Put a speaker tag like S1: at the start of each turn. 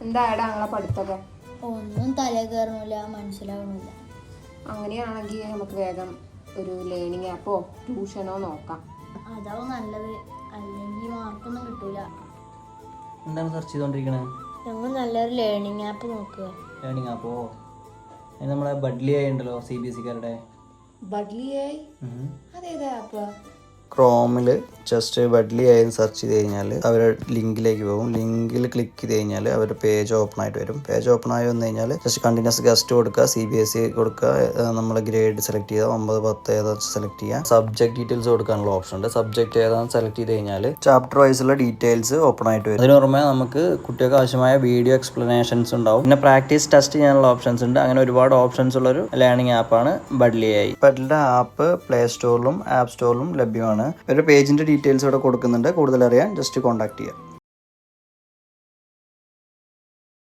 S1: എന്തായാലും ഞങ്ങളെ പഠിത്തമൊക്കെ
S2: ഒന്നും തല കയറണില്ല, മനസ്സിലാവണില്ല.
S1: അങ്ങനെയാണെങ്കിൽ നമുക്ക് വേഗം ഒരു ലേണിംഗ് ആപ്പോ ട്യൂഷനോ നോക്കാം.
S2: അതാവും നല്ലത്, അല്ലെങ്കിൽ മാർക്കൊന്നും കിട്ടൂല.
S3: എന്താണ് സെർച്ച് ചെയ്തോണ്ടിരിക്കണത്?
S2: ഞങ്ങൾ നല്ലൊരു ലേണിംഗ് ആപ്പ് നോക്കുക.
S3: ലേണിംഗ് ആപ്പോ നമ്മളെ ബഡ്ലി ആയി ഉണ്ടല്ലോ, CBSE-കാരുടെ.
S1: ബഡ്ലിയായി അതേതാ ആപ്പ്?
S3: ക്രോമിൽ ജസ്റ്റ് ബഡ്ലി ആയി സെർച്ച് ചെയ്ത് കഴിഞ്ഞാൽ അവരുടെ ലിങ്കിലേക്ക് പോകും. ലിങ്കിൽ ക്ലിക്ക് ചെയ്ത് കഴിഞ്ഞാൽ അവരുടെ പേജ് ഓപ്പൺ ആയിട്ട് വരും. പേജ് ഓപ്പൺ ആയി വന്നു കഴിഞ്ഞാൽ ജസ്റ്റ് കണ്ടിന്യൂസ് ഗസ്റ്റ് കൊടുക്കുക, CBSE കൊടുക്കുക, നമ്മൾ ഗ്രേഡ് സെലക്ട് ചെയ്യുക, 9, 10 ഏതാണെന്ന് സെലക്ട് ചെയ്യുക. സബ്ജക്ട് ഡീറ്റെയിൽസ് കൊടുക്കാനുള്ള ഓപ്ഷൻ ഉണ്ട്. സബ്ജക്ട് ഏതാണെന്ന് സെലക്ട് ചെയ്ത് കഴിഞ്ഞാൽ ചാപ്റ്റർ വൈസുള്ള ഡീറ്റെയിൽസ് ഓപ്പൺ ആയിട്ട് വരും. അതിന് പുറമെ നമുക്ക് കുട്ടികൾക്ക് ആവശ്യമായ വീഡിയോ എക്സ്പ്ലനേഷൻസ് ഉണ്ടാവും. പിന്നെ പ്രാക്ടീസ് ടെസ്റ്റ് ചെയ്യാനുള്ള ഓപ്ഷൻസ് ഉണ്ട്. അങ്ങനെ ഒരുപാട് ഓപ്ഷൻസ് ഉള്ളൊരു ലേണിംഗ് ആപ്പാണ് ബഡ്ലി ആയി. ബഡ്ലിയുടെ ആപ്പ് പ്ലേ സ്റ്റോറിലും ആപ്പ് സ്റ്റോറിലും ലഭ്യമാണ്. ഒരു പേജിന്റെ ഡീറ്റെയിൽസ് ഇവിടെ കൊടുക്കുന്നുണ്ട്. കൂടുതൽ അറിയാൻ ജസ്റ്റ് കോൺടാക്ട് ചെയ്യാം.